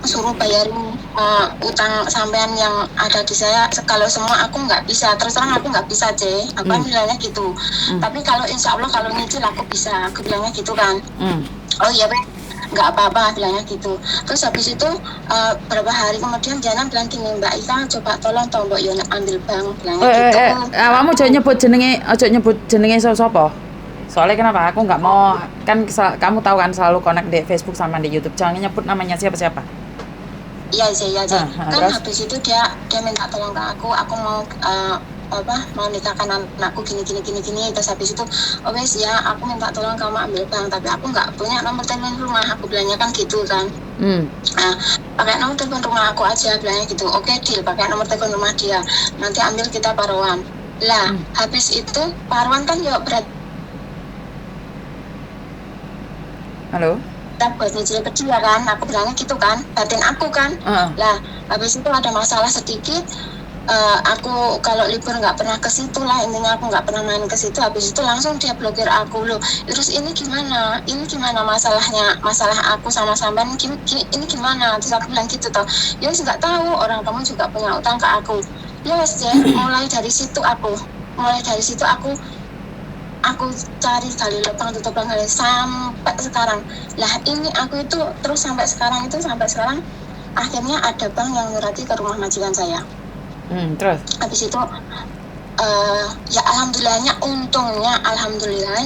suruh bayarin utang sampean yang ada di saya. Kalau semua aku nggak bisa, terus terang aku nggak bisa aku kan bilangnya gitu. Tapi kalau insya Allah kalau nyicil aku bisa, aku bilangnya gitu kan. Oh iya nggak apa-apa bilangnya gitu. Terus habis itu beberapa hari kemudian Jana bilang gini, Mbak Ika coba tolong Mbak Yona ambil bank bilangnya gitu. Kamu ojo nyebut jenenge sapa? Soalnya kenapa? Aku nggak mau, kan kamu tahu kan selalu connect di Facebook sama di YouTube. Jangan nyebut namanya siapa-siapa. Iya kan terus? Habis itu dia minta tolong ke aku mau mau nikahkan anakku gini. Terus habis itu wes ya aku minta tolong kamu ambil bank, tapi aku nggak punya nomor telepon rumah, aku bilangnya kan gitu kan. Pakai nomor telepon rumah aku aja bilangnya gitu. Oke deal, pakai nomor telepon rumah dia, nanti ambil kita paruan lah. Habis itu paruan kan ya berat. Halo? Kita buat nyicil kecil ya kan, aku bilangnya gitu kan, batin aku kan. Lah habis itu ada masalah sedikit, aku kalau libur nggak pernah ke situ lah, intinya aku nggak pernah main ke situ. Habis itu langsung dia blokir aku loh. Terus ini gimana masalahnya, masalah aku sama sampean ini gimana? Terus aku bilang gitu toh, ya nggak tahu, orang kamu juga punya utang ke aku. Ya wes mulai dari situ aku cari gali lubang tutup lubang sampai sekarang. Lah ini aku itu terus sampai sekarang akhirnya ada bank yang nyurati ke rumah majikan saya. Terus? Habis itu ya untungnya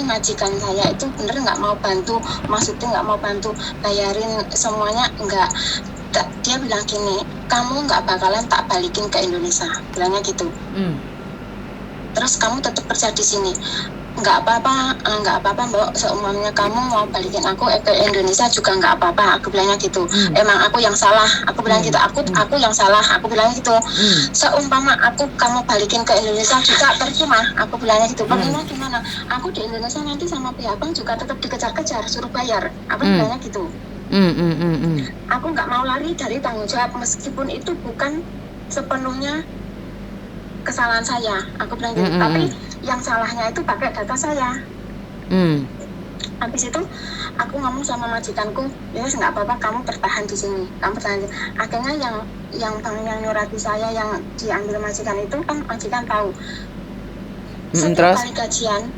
majikan saya itu bener nggak mau bantu, maksudnya nggak mau bantu bayarin semuanya, enggak. Dia bilang gini, kamu nggak bakalan tak balikin ke Indonesia, bilangnya gitu. Terus kamu tetap kerja di sini. Nggak apa-apa Mbak, seumumnya kamu mau balikin aku ke Indonesia juga nggak apa-apa, aku bilangnya gitu. Emang aku yang salah, aku bilang gitu. Aku yang salah, aku bilang gitu. Seumpama kamu balikin ke Indonesia juga percuma, aku bilangnya gitu. Bagaimana gimana? Aku di Indonesia nanti sama pihak bank juga tetap dikejar-kejar, suruh bayar, aku bilangnya gitu. Aku nggak mau lari dari tanggung jawab, meskipun itu bukan sepenuhnya kesalahan saya, aku bilang gitu. Tapi yang salahnya itu pakai data saya. Habis itu aku ngomong sama majikanku, ya nggak apa-apa, kamu bertahan di sini, akhirnya yang bank yang nyurati saya yang diambil majikan itu kan majikan tahu. Setiap kali gajian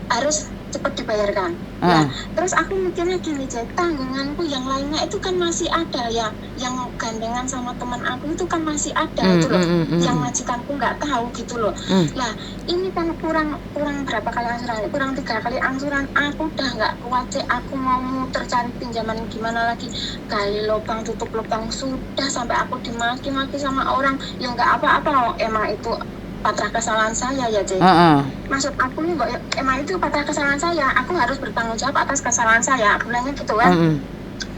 harus cepat dibayarkan. Nah, terus aku mikirnya gini, tanggunganku yang lainnya itu kan masih ada ya, yang gandengan sama teman aku itu kan masih ada itu loh, yang majikanku nggak tahu gitu loh. Nah, ini kan kurang berapa kali angsuran? Kurang 3 kali angsuran. Aku udah nggak kuat aku mau muter cari pinjaman gimana lagi, gali lubang tutup lubang, sudah sampai aku dimaki-maki sama orang. Ya nggak apa-apa loh, emang itu patah kesalahan saya ya maksud aku nih emang itu patah kesalahan saya, aku harus bertanggung jawab atas kesalahan saya, aku bilangnya gitu kan.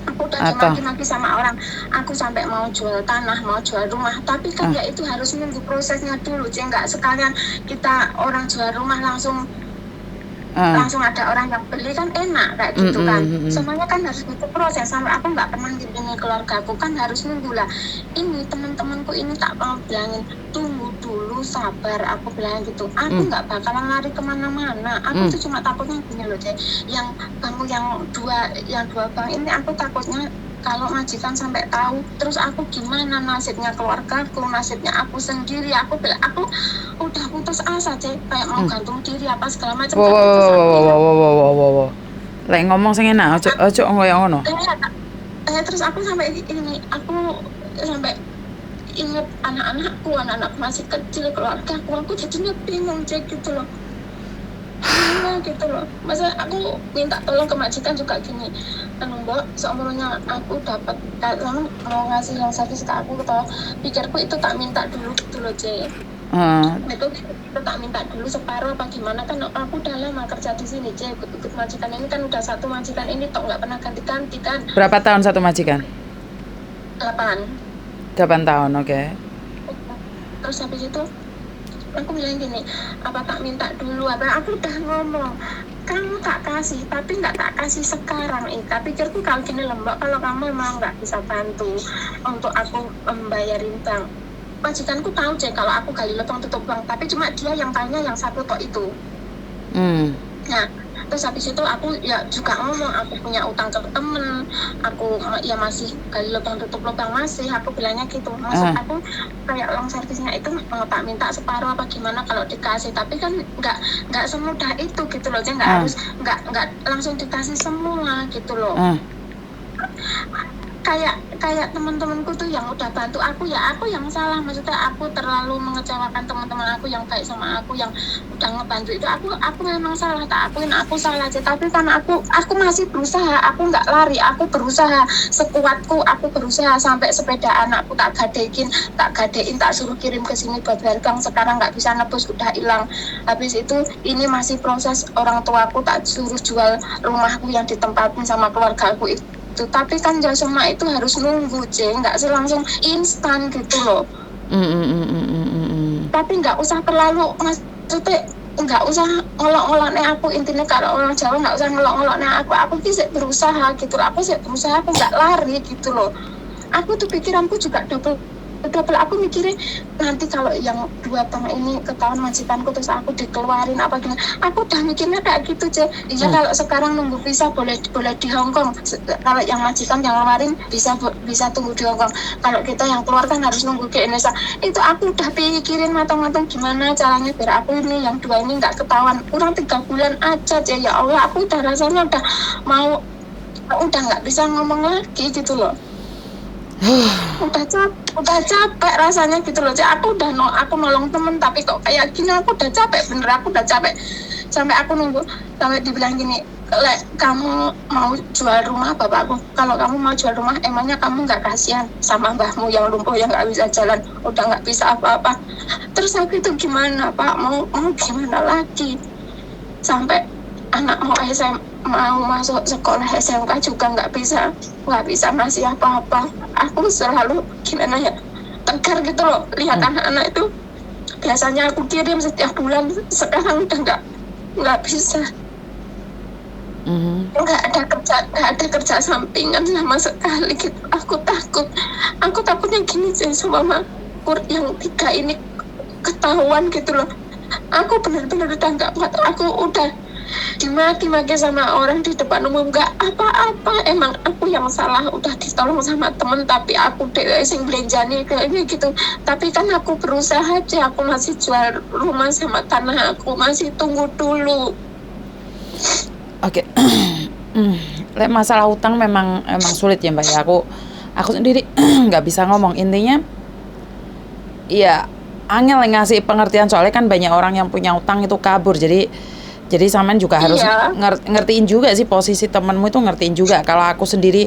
Aku udah dimaki-maki sama orang, aku sampai mau jual tanah, mau jual rumah, tapi kan ya itu harus nunggu prosesnya dulu, nggak sekalian kita orang jual rumah langsung ada orang yang beli kan enak kayak gitu kan. Semuanya kan harus butuh proses, sampai aku nggak pernah gini, keluarga aku kan harus nunggu lah. Ini teman-temanku ini tak mau bilangin, tunggu dulu, sabar, aku bilang gitu. Aku nggak bakalan lari kemana-mana, aku tuh cuma takutnya gini loh yang bank yang dua bank ini, aku takutnya kalau majikan sampai tahu, terus aku gimana nasibnya keluargaku, nasibnya aku sendiri. Aku bilang, aku udah putus asa kayak mau gantung diri apa segala macam. Wow. Lek ngomong sing enak, ojo ngoyo ngono. Terus aku sampai ini, aku sampai inget anak-anakku masih kecil, keluargaku, aku jadinya bingung gitu loh. Gitu loh, masa aku minta tolong ke majikan juga gini, Mbak, seumurnya aku dapat kamu mau ngasih yang servis ke aku, pikirku itu tak minta dulu gitu loh itu tak minta dulu separuh apa gimana, kan aku udah lama kerja di sini ikut majikan ini kan, udah satu majikan ini toh nggak pernah ganti-ganti kan. Berapa tahun satu majikan? 8 tahun, oke. Terus habis itu aku bilang gini, apa tak minta dulu, apa aku udah ngomong kamu tak kasih, tapi nggak tak kasih sekarang. Tapi pikirku kalau gini lembak, kalau kamu memang nggak bisa bantu untuk aku membayarin bank, majikanku tahu kalau aku gali lubang tutup bank, tapi cuma dia yang tanya yang satu tok itu. Nah Terus habis itu aku ya juga ngomong aku punya utang ke temen, aku ya masih gali lubang tutup lubang masih, aku bilangnya gitu. Maksud aku kayak uang servisnya itu tak minta separuh apa gimana kalau dikasih, tapi kan nggak semudah itu gitu loh, jadi nggak langsung dikasih semua gitu loh. Kayak teman-temanku tuh yang udah bantu aku, ya aku yang salah, maksudnya aku terlalu mengecewakan teman-teman aku yang baik sama aku yang udah ngebantu itu. Aku memang salah, tak akuin aku salah aja, tapi karena aku masih berusaha, aku nggak lari, aku berusaha sekuatku, aku berusaha sampai sepeda anakku tak gadein, tak suruh kirim ke sini buat bayar gang, sekarang nggak bisa nebus, udah hilang. Habis itu ini masih proses, orang tuaku tak suruh jual rumahku yang ditempatin sama keluarga aku itu. Tapi kan semua itu harus nunggu, nggak langsung instan gitu loh. Tapi nggak usah terlalu, maksudnya nggak usah ngolok-ngoloknya aku, intinya kalau orang Jawa nggak usah ngolok-ngoloknya aku sih berusaha gitu loh, aku nggak lari gitu loh. Aku tuh pikiranku juga double, aku mikirin nanti kalau yang 2 bank ini ketahuan majikanku terus aku dikeluarin apa gimana, aku udah mikirnya kayak gitu aja. Iya, kalau sekarang nunggu visa boleh di Hong Kong, kalau yang majikan yang ngeluarin bisa tunggu di Hong Kong, kalau kita yang keluar kan harus nunggu ke Indonesia. Itu aku udah pikirin matang-matang gimana caranya biar aku ini yang 2 ini nggak ketahuan, kurang 3 bulan aja ya Allah, aku udah rasanya udah nggak bisa ngomong lagi gitu loh. udah capek rasanya gitu loh. Aku aku nolong temen tapi kok kayak gini, aku udah capek, bener aku udah capek. Sampai aku nunggu, sampai dibilang gini, kamu mau jual rumah bapakku, kalau kamu mau jual rumah emangnya kamu nggak kasihan sama mbahmu yang lumpuh yang nggak bisa jalan, udah nggak bisa apa-apa. Terus aku itu gimana Pak, mau gimana lagi, sampai anak mau masuk sekolah SMK juga nggak bisa ngasih apa-apa. Aku selalu gimana ya, tegar gitu loh lihat anak-anak itu, biasanya aku kirim setiap bulan, sekarang udah nggak bisa. Nggak ada kerja sampingan sama sekali gitu. Aku takutnya gini sih sama mamaku yang 3 ini ketahuan gitu loh. Aku benar-benar udah nggak kuat, aku udah dimaki-maki sama orang di depan umum, nggak apa-apa, emang aku yang salah, udah ditolong sama temen tapi aku sing belanjani kayak gitu. Tapi kan aku berusaha aja, aku masih jual rumah sama tanah, aku masih tunggu dulu. Oke. Masalah utang memang sulit ya Mbak ya. Aku sendiri nggak bisa ngomong, intinya ya angel ngasih pengertian, soalnya kan banyak orang yang punya utang itu kabur, jadi Saman juga harus ngertiin juga sih posisi temenmu itu, ngertiin juga. Kalau aku sendiri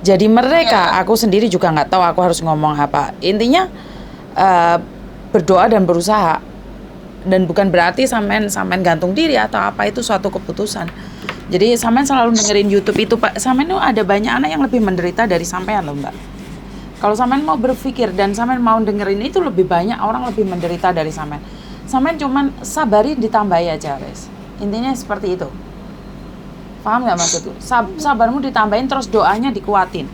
jadi mereka, aku sendiri juga nggak tahu aku harus ngomong apa. Intinya berdoa dan berusaha, dan bukan berarti Saman gantung diri atau apa, itu suatu keputusan. Jadi Saman selalu dengerin YouTube itu Pak. Saman itu ada banyak anak yang lebih menderita dari sampean loh Mbak. Kalau Saman mau berpikir dan Saman mau dengerin itu, lebih banyak orang lebih menderita dari Saman. Saman cuman sabarin ditambahi aja wes. Intinya seperti itu. Paham nggak maksudku? Sabarmu ditambahin, terus doanya dikuatin.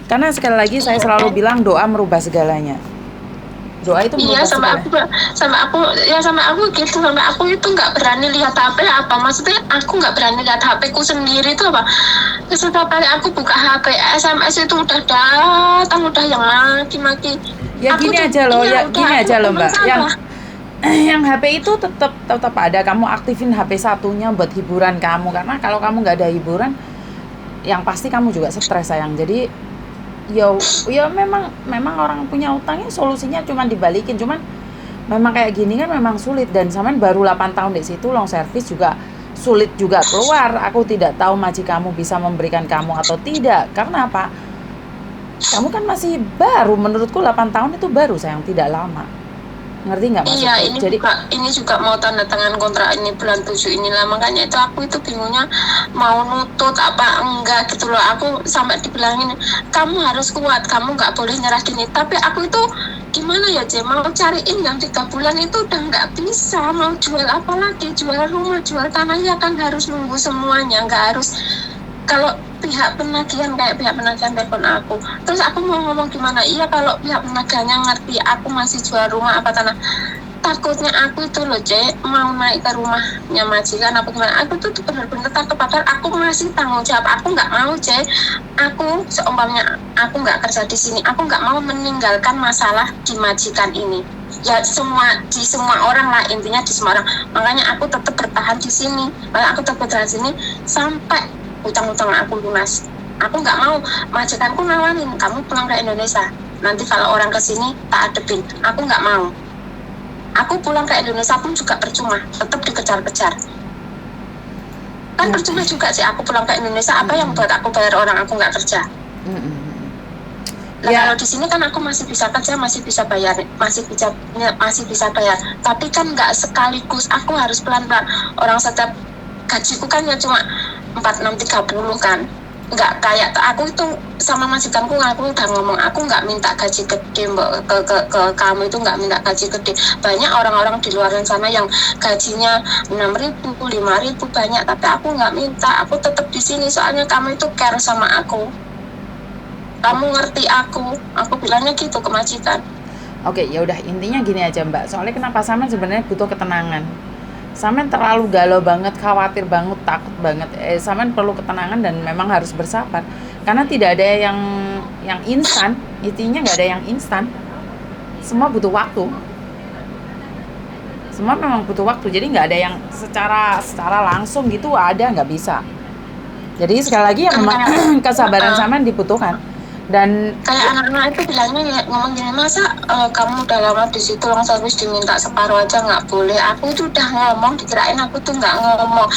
Karena sekali lagi saya selalu bilang doa merubah segalanya. Doa itu merubah segalanya. Sama aku gitu, sampai aku itu nggak berani lihat HP apa. Maksudnya aku nggak berani lihat HP ku sendiri itu apa. Setiap kali aku buka HP, SMS itu udah datang, udah yang maki-maki. Ya gini aja loh, Mbak. Yang HP itu tetap ada, kamu aktifin HP satunya buat hiburan kamu, karena kalau kamu nggak ada hiburan yang pasti kamu juga stres sayang. Jadi ya memang orang punya utangnya solusinya cuma dibalikin, cuman memang kayak gini kan memang sulit. Dan Saman baru 8 tahun di situ, long service juga sulit juga keluar. Aku tidak tahu kamu bisa memberikan kamu atau tidak, karena apa, kamu kan masih baru. Menurutku 8 tahun itu baru sayang, tidak lama. Ngerti nggak maksudnya? Iya, ini juga mau tanda tangan kontrak ini bulan 7 inilah, makanya itu aku itu bingungnya mau nutut apa enggak gitu loh. Aku sampai dibilangin kamu harus kuat, kamu nggak boleh nyerah gini. Tapi aku itu gimana ya mau cariin yang 3 bulan itu udah nggak bisa. Mau jual apa lagi, jual rumah, jual tanah, ya kan harus nunggu semuanya, nggak harus. Kalau pihak penagihan telepon aku, terus aku mau ngomong gimana? Iya, kalau pihak penagihannya ngerti aku masih jual rumah apa tanah, takutnya aku itu loh Cek, mau naik ke rumahnya majikan apa gimana, aku tuh benar-benar takut, padahal aku masih tanggung jawab. Aku nggak mau Cek, aku seumpamanya aku nggak kerja di sini, aku nggak mau meninggalkan masalah di majikan ini ya, di semua orang lah, intinya di semua orang. Makanya aku tetap bertahan di sini, makanya aku tetap bertahan di sini sampai utang-utang aku lunas. Aku nggak mau majikanku nawarin kamu pulang ke Indonesia, nanti kalau orang kesini tak adepin. Aku nggak mau. Aku pulang ke Indonesia pun juga percuma, tetap dikejar-kejar. Kan percuma juga sih aku pulang ke Indonesia, apa yang buat aku bayar orang aku nggak kerja. Nah, kalau di sini kan aku masih bisa kerja, masih bisa bayar. Tapi kan nggak sekaligus, aku harus pelan-pelan. Orang setiap gajiku kan ya cuma 4630 kan. Nggak kayak aku itu sama majikanku, aku udah ngomong aku nggak minta gaji gede mbak, ke kamu itu nggak minta gaji gede. Banyak orang-orang di luar sana yang gajinya 6.000, 5.000 banyak, tapi aku nggak minta. Aku tetap di sini soalnya kamu itu care sama aku, kamu ngerti aku bilangnya gitu ke majikan. Oke, ya udah, intinya gini aja Mbak, soalnya kenapa Samen sebenarnya butuh ketenangan. Samen terlalu galau banget, khawatir banget, takut banget. Samen perlu ketenangan dan memang harus bersabar. Karena tidak ada yang instan, intinya nggak ada yang instan. Semua butuh waktu. Semua memang butuh waktu, jadi nggak ada yang secara langsung gitu ada, nggak bisa. Jadi sekali lagi ya memang kesabaran Samen dibutuhkan. Dan kayak anak-anak itu bilangnya ya, ngomong gini, masa kamu udah lama di situ langsung habis diminta separuh aja nggak boleh. Aku itu udah ngomong, dikirain aku tuh nggak ngomong.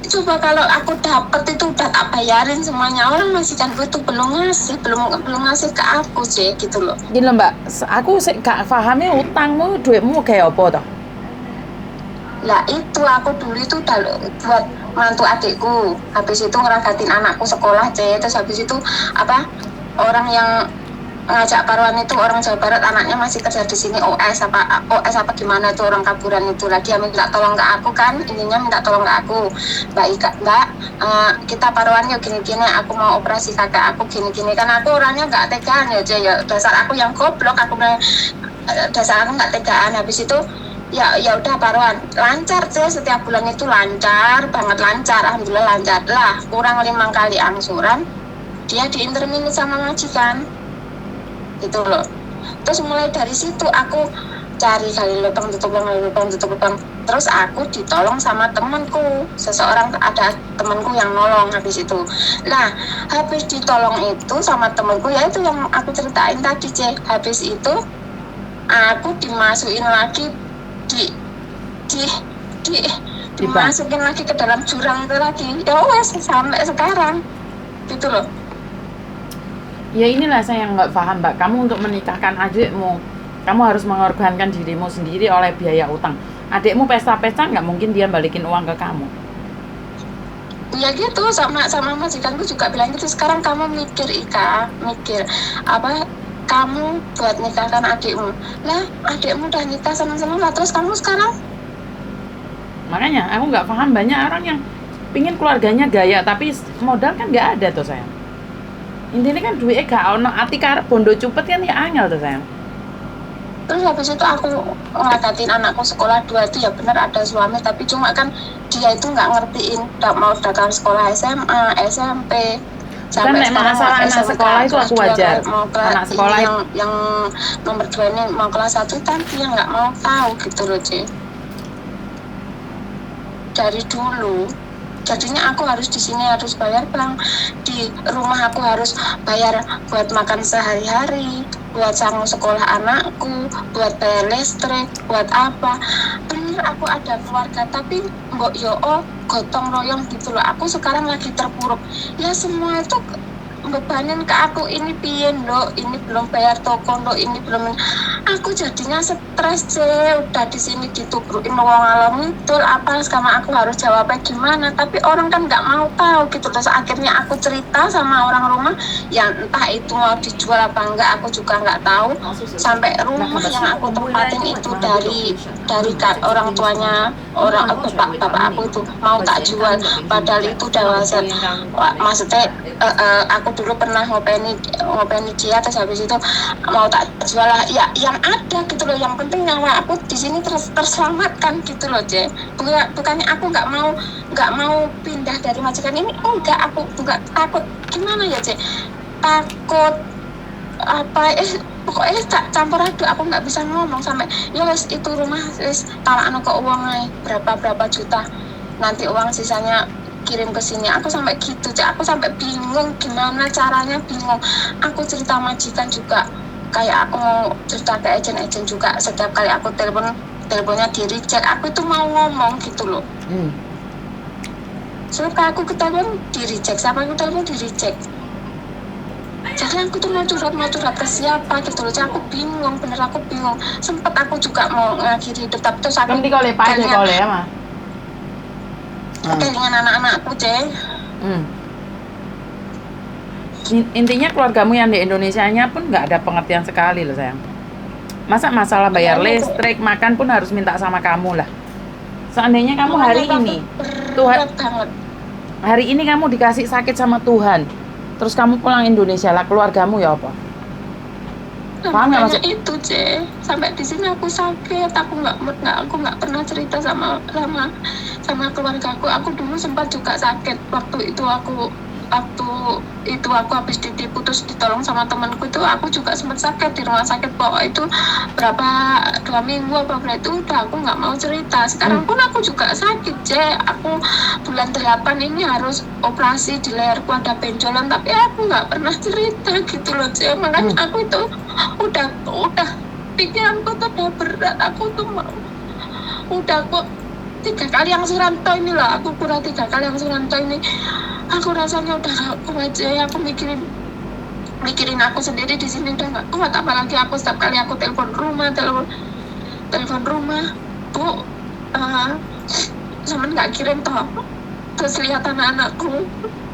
Coba kalau aku dapet itu udah tak bayarin semuanya. Orang majikan gue tuh belum ngasih ke aku sih gitu loh. Gini loh Mbak, aku gak pahamnya utangmu, duitmu kayak apa toh? Lah itu aku dulu itu udah buat mantu adikku, habis itu ngeragatin anakku sekolah terus habis itu orang yang ngajak paruan itu orang Jawa Barat, anaknya masih kerja di sini, OS apa gimana itu, orang kaburan itu lagi yang minta tolong ke aku kan, intinya minta tolong ke aku, mbak kita paruan yuk gini-gini, aku mau operasi kakak aku gini-gini. Kan aku orangnya nggak tegaan ya dasar aku yang goblok, dasar aku nggak tegaan. Habis itu ya udah paruan lancar sih, setiap bulan itu lancar banget, alhamdulillah lancar lah. Kurang 5 kali angsuran dia diintermin sama majikan gitu loh. Terus mulai dari situ aku cari gali lubang tutup lubang, terus aku ditolong sama temanku, ada temanku yang nolong. Habis itu habis ditolong itu sama temanku, ya itu yang aku ceritain tadi habis itu aku dimasukin lagi dimasukin lagi ke dalam jurang itu lagi, ya wes sampai sekarang gitu loh. Ya inilah saya yang nggak paham Mbak, kamu untuk menikahkan adikmu, kamu harus mengorbankan dirimu sendiri oleh biaya utang. Adikmu pesta-pesta nggak mungkin dia balikin uang ke kamu. Ya gitu, sama majikanku juga bilang gitu. Sekarang kamu mikir kamu buat nikahkan adikmu. Lah adikmu udah nikah sama-sama lah, terus kamu sekarang? Makanya aku nggak paham, banyak orang yang pingin keluarganya gaya tapi modal kan nggak ada tuh sayang. Intinya kan duitnya gak ono, ati karep bondo cupet kan ya angel tuh sayang. Terus habis itu aku ngadatin anakku sekolah 2 itu ya benar ada suami, tapi cuma kan dia itu nggak ngertiin, mau datang sekolah SMA, SMP. Sampai masalah anak sekolah itu aku wajar. Anak sekolah yang nomor 2 ini mau kelas 1 kan dia nggak mau tahu gitu loh dari dulu. Jadinya aku harus di sini harus bayar bang, di rumah aku harus bayar buat makan sehari-hari, buat sanggup sekolah anakku, buat bayar listrik, buat apa. Bener aku ada keluarga tapi mbok gotong royong gitu loh. Aku sekarang lagi terpuruk. Ya semua itu bebanin ke aku, ini piyen lo, ini belum bayar toko lo, ini belum. Aku jadinya stres udah di sini ditubrukin wong alam itu apa, sama aku harus jawabnya gimana, tapi orang kan nggak mau tahu gitu. Terus akhirnya aku cerita sama orang rumah, ya entah itu mau dijual apa enggak aku juga nggak tahu. Sampai rumah yang aku tempatin itu dari orang tuanya bapak aku itu mau tak jual, padahal itu dewasa. Maksudnya aku dulu pernah ngopeni dia, terus habis itu mau tak jual lah ya, yang ada gitu loh, yang penting nyawa aku di sini terselamatkan gitu loh, Ce. Bukannya aku nggak mau pindah dari majikan ini, enggak, aku enggak takut, gimana ya, Ce, takut apa pokoknya tak campur aduk, aku nggak bisa ngomong sampai ya wes itu rumah wes talakno ke uang berapa juta, nanti uang sisanya kirim ke sini. Aku sampai gitu, Cak. Aku sampai bingung gimana caranya, bingung. Aku cerita majikan juga, kayak aku mau cerita ke agent juga, setiap kali aku teleponnya di reject. Aku itu mau ngomong gitu loh. Soalnya aku ketahuan di reject, siapa aku telepon di reject. Jadi aku tuh mau curhat ke siapa gitu loh. Jadi aku bingung, bener aku bingung. Sempet aku juga mau ngakhiri hidup, tapi terus aku ya mah. dengan anak-anakku, Ce. Intinya keluargamu yang di Indonesianya pun nggak ada pengertian sekali loh, sayang. Masa masalah bayar listrik, makan pun harus minta sama kamu lah. Seandainya kamu hari ini kamu dikasih sakit sama Tuhan, terus kamu pulang Indonesia lah, keluargamu ya apa? Paham nggak maksud? Itu, Ce. Sampai di sini aku sakit, aku nggak pernah cerita sama keluargaku. Aku dulu sempat juga sakit waktu itu aku habis ditipu terus ditolong sama temanku itu, aku juga sempat sakit di rumah sakit. Pokoknya itu berapa 2 minggu apa berapa itu udah aku nggak mau cerita. Sekarang pun aku juga sakit, Ce. Aku bulan 8 ini harus operasi di leherku, ada benjolan, tapi aku nggak pernah cerita gitu loh, Ce. Makanya aku itu udah pikiranku tuh udah berat. Aku tuh udah kok 3 kali yang Suranto ini loh, aku kurang 3 kali yang Suranto ini, aku rasanya udah gak kuat, aja. Aku mikirin aku sendiri di sini udah gak kuat. Apalagi aku setiap kali aku telepon rumah, Bu, zaman gak kirim toh, terus lihat anak-anakku,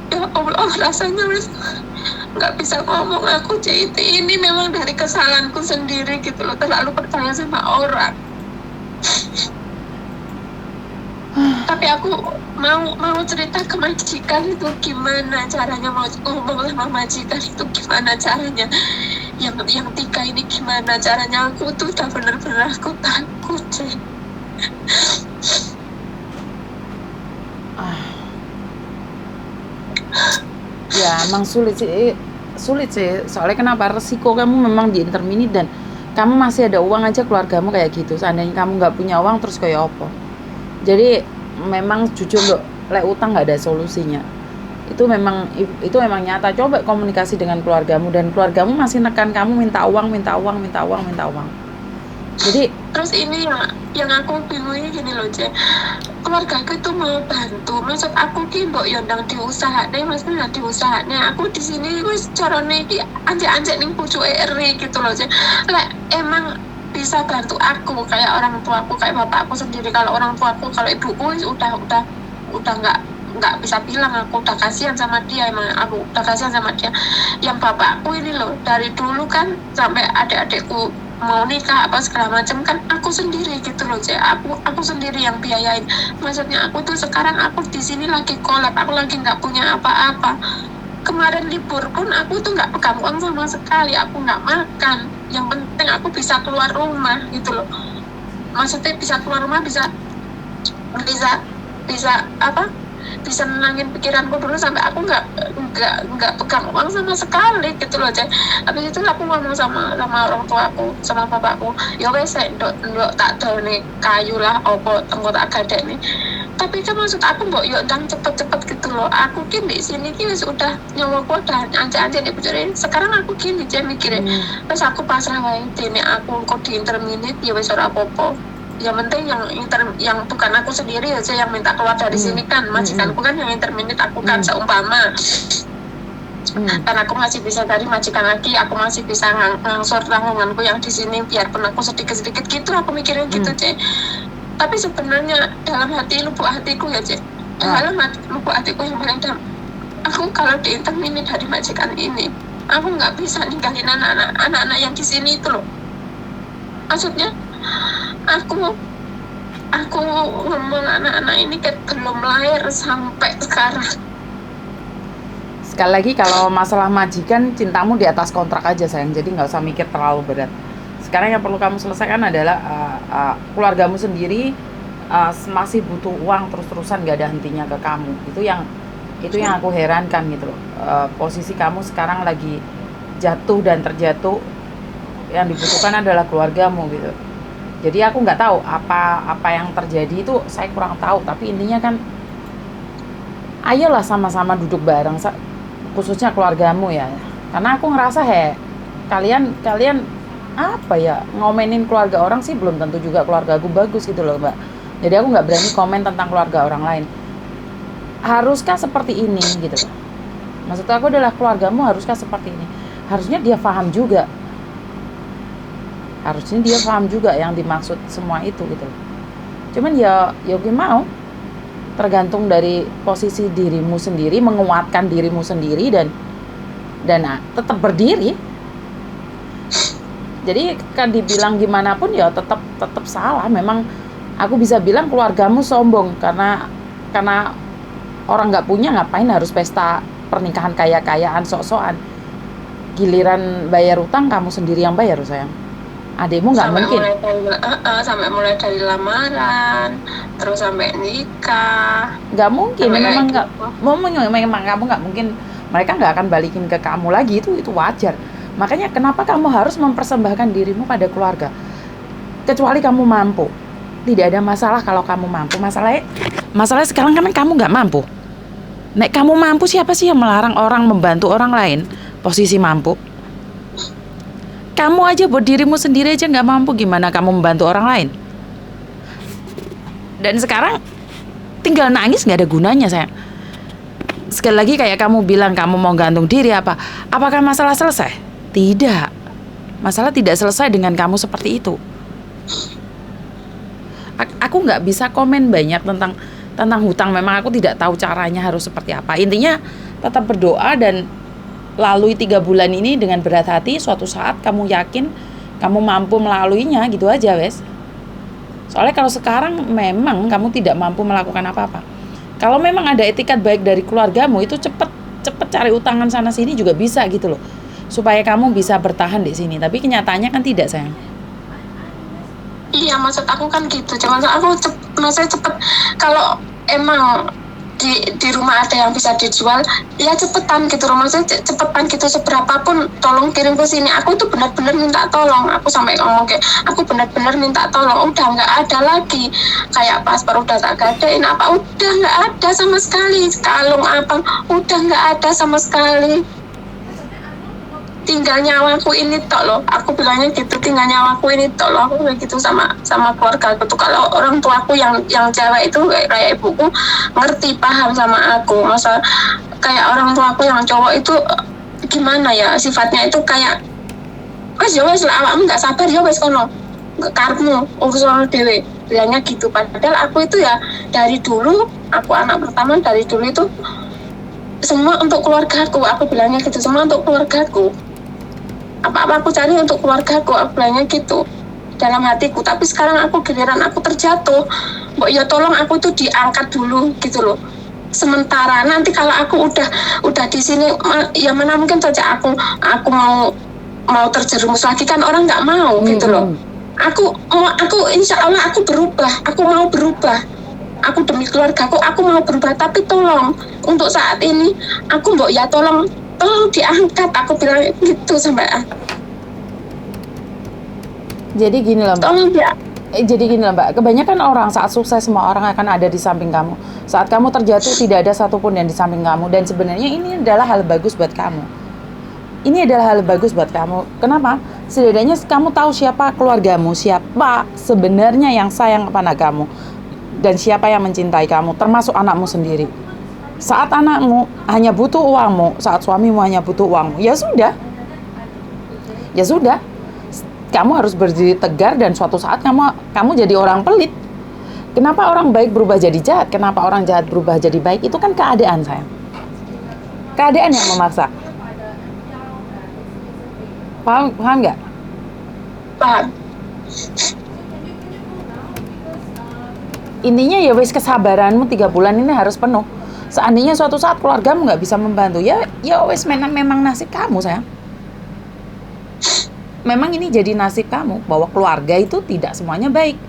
ya Allah, rasanya nggak bisa ngomong aku, jadi ini memang dari kesalahanku sendiri gitu loh, terlalu percaya sama orang. Tapi aku mau cerita ke majikan itu gimana caranya, mau ngomong sama majikan itu gimana caranya, yang 3 ini gimana caranya. Aku tuh udah bener-bener aku takut, Cek. Ya emang sulit sih, soalnya kenapa, resiko kamu memang di interminit dan kamu masih ada uang aja, keluargamu kayak gitu. Seandainya kamu nggak punya uang terus kayak apa? Jadi memang jujur loh, lek utang nggak ada solusinya. Itu memang nyata. Coba komunikasi dengan keluargamu, dan keluargamu masih nekan kamu minta uang. Jadi terus ini yang aku bingungnya gini loh, Ce. Keluargaku itu mau bantu, maksud aku ki mbok yondang diusahane, maksudnya diusahane. Aku di sini wis carane iki anjek-anjek ning pucuke eri gitu loh, Ce. Lek emang bisa bantu aku kayak orang tuaku, kayak bapakku sendiri. Kalau orang tuaku, kalau ibuku udah nggak bisa bilang, aku udah kasihan sama dia, emang aku udah kasihan sama dia. Yang bapakku ini loh, dari dulu kan sampai adik-adikku mau nikah apa segala macam kan aku sendiri gitu loh, Ce. Aku sendiri yang biayain. Maksudnya aku tuh sekarang aku di sini lagi kolab, aku lagi nggak punya apa-apa. Kemarin libur pun aku tuh nggak pegang uang sama sekali, aku nggak makan. Yang penting aku bisa keluar rumah gitu loh. Maksudnya bisa keluar rumah, bisa apa? Bisa menangin pikiranku dulu sampai aku nggak pegang uang sama sekali gitu loh, Ce. Habis itu aku ngomong sama orang tua aku, sama bapakku, ya wes ndok tak done kayu lah opo tengko tak gadek nih. Tapi kan maksud aku mbok yuk ndang cepet-cepet gitu loh. Aku ki di sini ki wis udah nyawaku udah anjir nih bujare. Sekarang aku gini, Ce, mikirnya terus aku pasrah wae dene aku kok di interminit ya wis ora apa-apa. Yang penting yang bukan aku sendiri aja yang minta keluar dari sini kan, majikanku kan yang interminit, aku kan seumpama karena aku masih bisa dari majikan lagi, aku masih bisa ngangsur tanggunganku yang di sini, biarpun aku sedikit-sedikit gitu, aku mikirin gitu, Ce. Tapi sebenarnya dalam lubuk hatiku ya, Ce, dalam lubuk hatiku yang paling dalam, aku kalau di interminit dari majikan ini, aku nggak bisa ninggalin anak-anak yang di sini itu loh. Maksudnya aku aku ngomong anak-anak ini kayak belum lahir sampai sekarang. Sekali lagi, kalau masalah majikan, cintamu di atas kontrak aja sayang, jadi nggak usah mikir terlalu berat. Sekarang yang perlu kamu selesaikan adalah keluargamu sendiri masih butuh uang terus-terusan, nggak ada hentinya ke kamu. Itu yang aku herankan gitu loh. Posisi kamu sekarang lagi jatuh dan terjatuh, yang dibutuhkan adalah keluargamu gitu. Jadi aku nggak tahu apa yang terjadi, itu saya kurang tahu, tapi intinya kan ayolah sama-sama duduk bareng, khususnya keluargamu ya. Karena aku ngerasa kalian apa ya, ngomenin keluarga orang sih belum tentu juga keluarga aku bagus gitu loh Mbak. Jadi aku nggak berani komen tentang keluarga orang lain. Haruskah seperti ini gitu loh. Maksud aku adalah keluargamu haruskah seperti ini. Harusnya dia paham juga. Harusnya dia paham juga yang dimaksud semua itu gitu loh. Cuman ya gue mau, tergantung dari posisi dirimu sendiri, menguatkan dirimu sendiri dan tetap berdiri. Jadi kan dibilang gimana pun ya tetap salah. Memang aku bisa bilang keluargamu sombong karena orang nggak punya ngapain harus pesta pernikahan kaya-kayaan sok-sokan. Giliran bayar utang kamu sendiri yang bayar sayang. Adikmu nggak mungkin. Sampai mulai dari lamaran, terus sampai nikah. Nggak mungkin, memang kamu nggak mungkin, mereka nggak akan balikin ke kamu lagi, itu wajar. Makanya kenapa kamu harus mempersembahkan dirimu pada keluarga? Kecuali kamu mampu. Tidak ada masalah kalau kamu mampu. Masalahnya sekarang kan kamu nggak mampu. Nek kamu mampu, siapa sih yang melarang orang membantu orang lain posisi mampu? Kamu aja buat dirimu sendiri aja nggak mampu, gimana kamu membantu orang lain? Dan sekarang tinggal nangis nggak ada gunanya sayang. Sekali lagi kayak kamu bilang kamu mau gantung diri apakah masalah selesai? Tidak. Masalah tidak selesai dengan kamu seperti itu. Aku nggak bisa komen banyak tentang hutang. Memang aku tidak tahu caranya harus seperti apa. Intinya tetap berdoa dan lalui 3 bulan ini dengan berat hati. Suatu saat kamu yakin kamu mampu melaluinya, gitu aja wes. Soalnya kalau sekarang memang kamu tidak mampu melakukan apa-apa. Kalau memang ada etikat baik dari keluargamu, itu cepet cari utangan sana sini juga bisa gitu loh, supaya kamu bisa bertahan di sini. Tapi kenyataannya kan tidak sayang. Iya, maksud aku kan gitu. Cuman aku maksudnya cepet. Kalau emang di rumah ada yang bisa dijual, ya cepetan gitu. Maksudnya cepetan gitu, seberapapun tolong kirim ke sini. Aku tuh benar-benar minta tolong. Aku sampai ngomong kayak, aku benar-benar minta tolong. Udah nggak ada lagi. Kayak paspor udah tak gadain apa, udah nggak ada sama sekali. Kalung apa, udah nggak ada sama sekali. Tinggal nyawaku ini tok loh, aku bilangnya gitu, tinggal nyawaku ini tok loh. Aku kayak gitu sama keluarga aku tuh. Kalau orang tuaku yang cewek itu kayak ibuku ngerti, paham sama aku. Masa kayak orang tuaku yang cowok itu gimana ya, sifatnya itu kayak wes lah, awakmu nggak sabar ya wes kono karepmu urusan dewe, bilangnya gitu. Padahal aku itu ya dari dulu, aku anak pertama, dari dulu itu semua untuk keluargaku. Aku bilangnya gitu, semua untuk keluargaku. Apa-apa aku cari untuk keluargaku, aku bilangnya gitu dalam hatiku. Tapi sekarang aku giliran aku terjatuh, mbok ya tolong aku tuh diangkat dulu gitu loh. Sementara nanti kalau aku udah di sini, ya mana mungkin saja aku mau terjerumus lagi, kan orang nggak mau gitu loh. Aku insya Allah aku berubah, aku mau berubah. Aku demi keluargaku, aku mau berubah. Tapi tolong untuk saat ini aku mbok ya tolong diangkat, aku bilang gitu sampai. Jadi gini lah Mbak. Tolong ya. Jadi gini lah Mbak, kebanyakan orang saat sukses semua orang akan ada di samping kamu. Saat kamu terjatuh tidak ada satupun yang di samping kamu. Dan sebenarnya ini adalah hal bagus buat kamu. Ini adalah hal bagus buat kamu. Kenapa? Setidaknya kamu tahu siapa keluargamu, siapa sebenarnya yang sayang kepada kamu, dan siapa yang mencintai kamu, termasuk anakmu sendiri. Saat anakmu hanya butuh uangmu, saat suamimu hanya butuh uangmu, ya sudah. Kamu harus berdiri tegar dan suatu saat kamu jadi orang pelit. Kenapa orang baik berubah jadi jahat? Kenapa orang jahat berubah jadi baik? Itu kan keadaan, sayang. Keadaan yang memaksa. Paham nggak? Paham. Intinya ya wis kesabaranmu 3 bulan ini harus penuh. Seandainya suatu saat keluargamu nggak bisa membantu, ya wis memang nasib kamu sayang. Memang ini jadi nasib kamu bahwa keluarga itu tidak semuanya baik.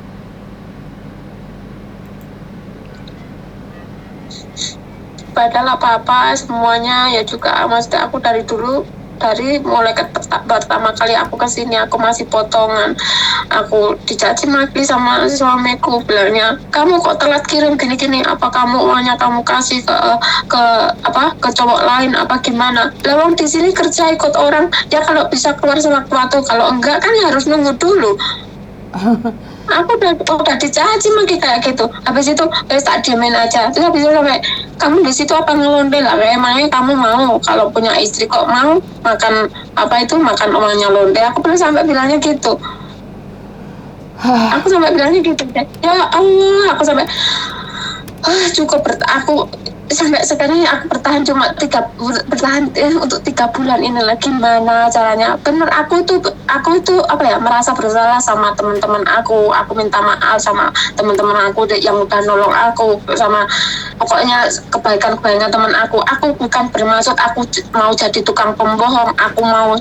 Padahal apa-apa semuanya ya juga, maksudnya aku dari dulu, dari mulai pertama kali aku kesini aku masih potongan, aku dicaci maki sama suamiku, bilangnya kamu kok telat kirim gini-gini, apa kamu uangnya kamu kasih ke cowok lain apa gimana. Lawang di sini kerja ikut orang ya, kalau bisa keluar sewaktu-waktu, kalau enggak kan harus nunggu dulu. Aku udah dicaci maki kayak gitu. Habis itu tak diemin aja. Terus habis itu sampai, kamu di situ apa ngelonde lah? Emangnya kamu mau kalau punya istri kok mau makan makan uangnya londe? Aku pernah sampai bilangnya gitu. Aku sampai bilangnya gitu. Ya Allah, aku sampai cukup. Aku sampai sekarang aku bertahan untuk 3 bulan ini lagi. Gimana caranya? Bener, aku itu merasa bersalah sama teman-teman aku minta maaf sama teman-teman aku yang udah nolong aku, sama pokoknya kebaikan teman aku bukan bermaksud aku mau jadi tukang pembohong, aku mau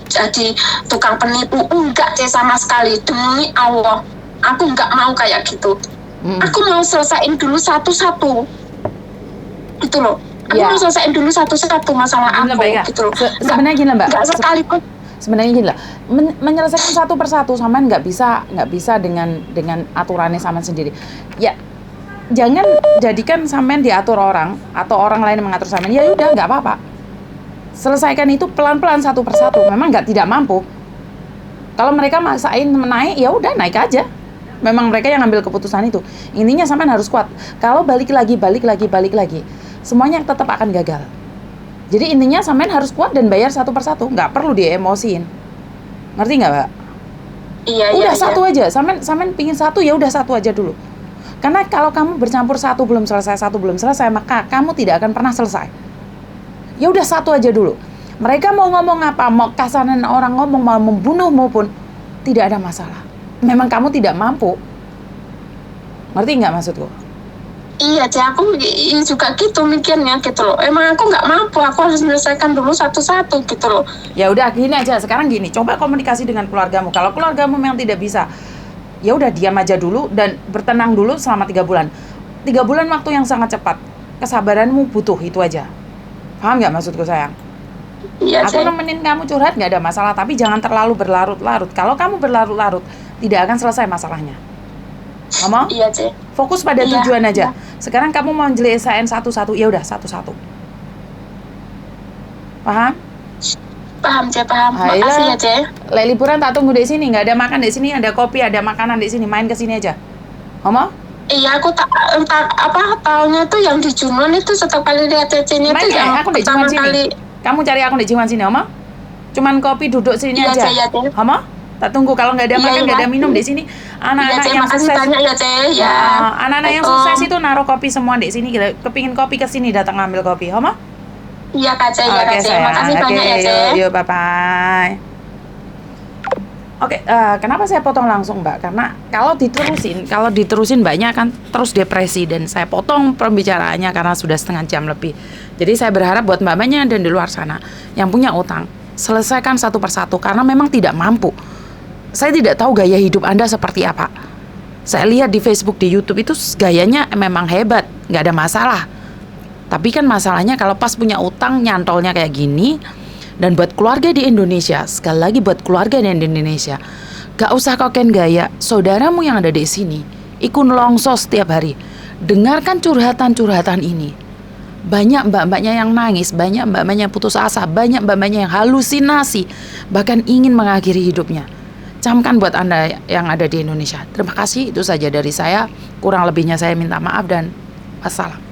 jadi tukang penipu, enggak sama sekali, demi Allah aku enggak mau kayak gitu. Aku mau selesaiin dulu satu-satu gitu loh. Aku mau selesaiin dulu satu-satu masalah aku gitu loh. Sebenarnya gini Mbak. Enggak sekalipun. Sebenarnya gini lah, menyelesaikan satu persatu sampean nggak bisa dengan aturannya sampean sendiri. Ya jangan jadikan sampean diatur orang atau orang lain mengatur sampean. Ya udah nggak apa-apa. Selesaikan itu pelan-pelan satu persatu. Memang tidak mampu. Kalau mereka maksain naik, ya udah naik aja. Memang mereka yang ngambil keputusan itu. Intinya sampean harus kuat. Kalau balik lagi, semuanya tetap akan gagal. Jadi intinya sampean harus kuat dan bayar satu persatu. Nggak perlu diemosiin. Ngerti nggak, Mbak? Iya. Udah satu aja. Sampean pingin satu, ya udah satu aja dulu. Karena kalau kamu bercampur satu belum selesai, maka kamu tidak akan pernah selesai. Ya udah satu aja dulu. Mereka mau ngomong apa, mau kasaran orang ngomong, mau membunuhmu pun tidak ada masalah. Memang kamu tidak mampu. Ngerti nggak maksudku? Iya, aku juga gitu mikirnya gitu loh. Emang aku nggak mampu, aku harus menyelesaikan dulu satu-satu gitu loh. Ya udah gini aja, sekarang gini, coba komunikasi dengan keluargamu. Kalau keluargamu memang tidak bisa, ya udah diam aja dulu dan bertenang dulu selama 3 bulan. 3 bulan waktu yang sangat cepat. Kesabaranmu butuh itu aja. Paham nggak maksudku sayang? Iya, aku nemenin kamu curhat nggak ada masalah, tapi jangan terlalu berlarut-larut. Kalau kamu berlarut-larut, tidak akan selesai masalahnya. Ngomong? Iya, Cek. Fokus pada tujuan aja. Sekarang kamu mau jelasin satu-satu, ya udah satu-satu. Paham? Paham, Cek, paham. Makasih ya, Cek. Liburan tak tunggu di sini, nggak ada makan di sini, ada kopi, ada makanan di sini, main ke sini aja. Ngomong? Iya, aku tahunya tuh yang di Junon itu setiap kali lihat Cece-nya tuh yang aku di Junon sini. Kamu cari aku di Junon sini, Oma. Cuman kopi duduk sini aja. Iya, Oma, tak tunggu. Kalau nggak ada makan, nggak ada minum di sini. Anak-anak yang sukses. Anak-anak yang sukses itu naruh kopi semua di sini. Kepingin kopi ke sini, datang ngambil kopi, Oma. Iya, Kak Ce. Iya, Kak Ce. Makasih banyak ya, Ce. Yuk, bye-bye. Oke, kenapa saya potong langsung, Mbak? Karena kalau diterusin Mbaknya akan terus depresi, dan saya potong pembicaraannya karena sudah setengah jam lebih. Jadi saya berharap buat Mbaknya dan di luar sana yang punya utang, selesaikan satu persatu karena memang tidak mampu. Saya tidak tahu gaya hidup Anda seperti apa. Saya lihat di Facebook, di YouTube itu gayanya memang hebat, nggak ada masalah. Tapi kan masalahnya kalau pas punya utang nyantolnya kayak gini. Dan buat keluarga di Indonesia, sekali lagi buat keluarga di Indonesia, gak usah koken gaya, saudaramu yang ada di sini, ikut longso setiap hari. Dengarkan curhatan-curhatan ini. Banyak mbak-mbaknya yang nangis, banyak mbak-mbaknya yang putus asa, banyak mbak-mbaknya yang halusinasi, bahkan ingin mengakhiri hidupnya. Camkan buat Anda yang ada di Indonesia. Terima kasih, itu saja dari saya. Kurang lebihnya saya minta maaf dan wassalam.